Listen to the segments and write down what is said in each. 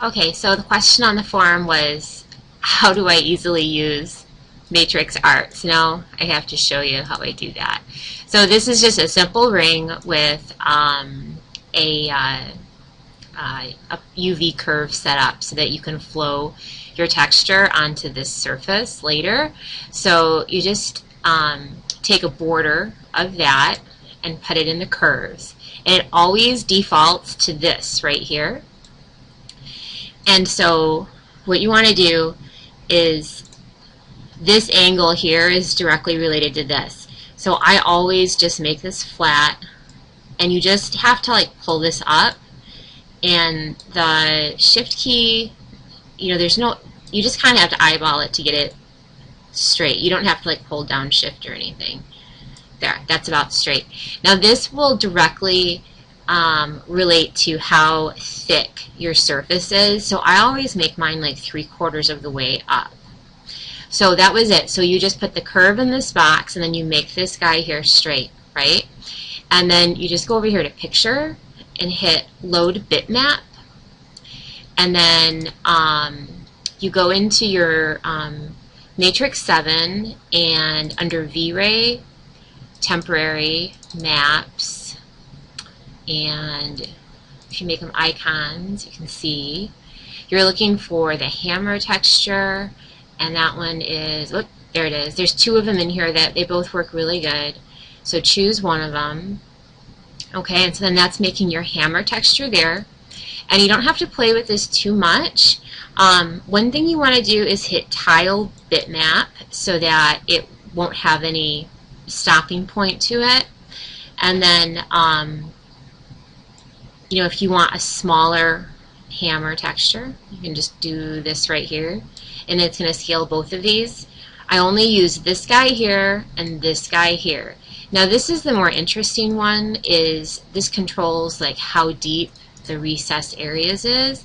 Okay, so the question on the forum was, how do I easily use matrix art? So now I have to show you how I do that. So this is just a simple ring with a UV curve set up so that you can flow your texture onto this surface later. So you just take a border of that and put it in the curves. And it always defaults to this right here. And so what you want to do is, this angle here is directly related to this. So I always just make this flat, and you just have to like pull this up, and the shift key, you just kind of have to eyeball it to get it straight. You don't have to like hold down shift or anything. There, that's about straight. Now this will directly relate to how thick your surface is. So I always make mine like 3/4 of the way up. So that was it. So you just put the curve in this box, and then you make this guy here straight, right? And then you just go over here to picture and hit load bitmap, and then you go into your matrix 7, and under V-Ray, temporary maps, and if you make them icons, you can see you're looking for the hammer texture, and that one is, whoop, there it is. There's 2 of them in here that they both work really good. So choose one of them. Okay, and so then that's making your hammer texture there. And you don't have to play with this too much. One thing you want to do is hit tile bitmap so that it won't have any stopping point to it. And then if you want a smaller hammer texture, you can just do this right here, and it's going to scale both of these. I only use this guy here and this guy here. Now this is the more interesting one, is this controls like how deep the recessed areas is,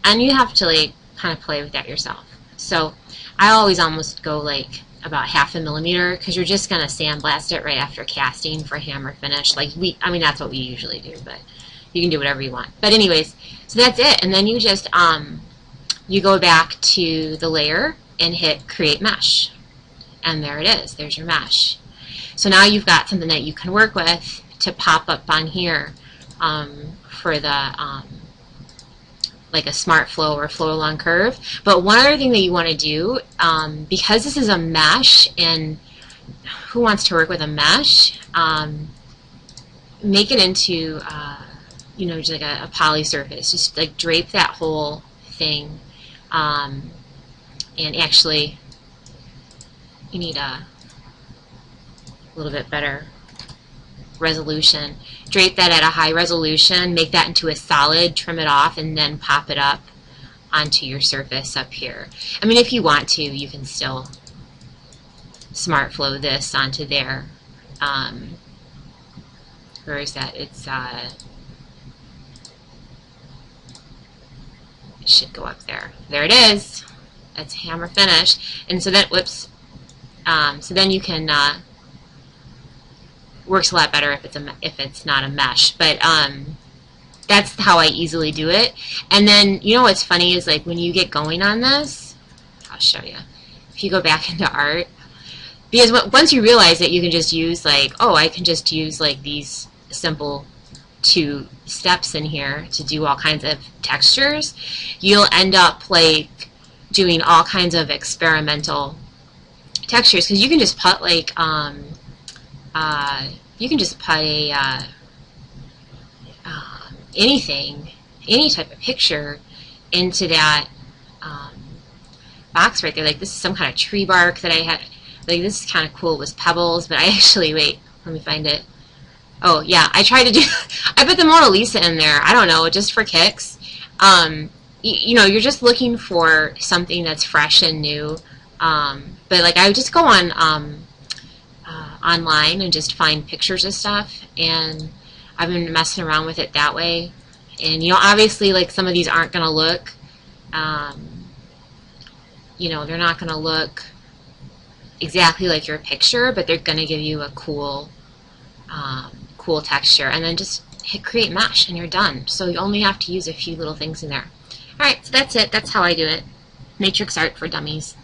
and you have to like kind of play with that yourself. So I always almost go like about 1/2 millimeter, because you're just going to sandblast it right after casting for hammer finish. Like that's what we usually do, but you can do whatever you want. But anyways, so that's it. And then you just you go back to the layer and hit create mesh, and there it is. There's your mesh. So now you've got something that you can work with to pop up on here for the like a smart flow or flow along curve. But one other thing that you want to do, because this is a mesh, and who wants to work with a mesh, make it into just like a poly surface. Just like drape that whole thing, and actually you need a little bit better resolution. Drape that at a high resolution, make that into a solid, trim it off, and then pop it up onto your surface up here. I mean, if you want to, you can still smart flow this onto there. Where is that? It's it should go up there. There it is. That's hammer finish. And so that, whoops. So then you can works a lot better if it's not a mesh. But that's how I easily do it. And then what's funny is like when you get going on this, I'll show you. If you go back into art, because once you realize that you can just use like, oh, I can just use like these simple 2 steps in here to do all kinds of textures, you'll end up like doing all kinds of experimental textures, because you can just put like you can just put a anything, any type of picture into that box right there. Like this is some kind of tree bark that I had. Like this is kind of cool. It was pebbles, but I actually, wait, let me find it. Oh yeah, I tried to do. I put the Mona Lisa in there. I don't know, just for kicks. You're just looking for something that's fresh and new. But like I would just go on online and just find pictures of stuff, and I've been messing around with it that way. And obviously, like some of these aren't going to look, they're not going to look exactly like your picture, but they're going to give you a cool texture. And then just hit create mesh and you're done. So you only have to use a few little things in there. Alright, so that's it. That's how I do it. Matrix art for dummies.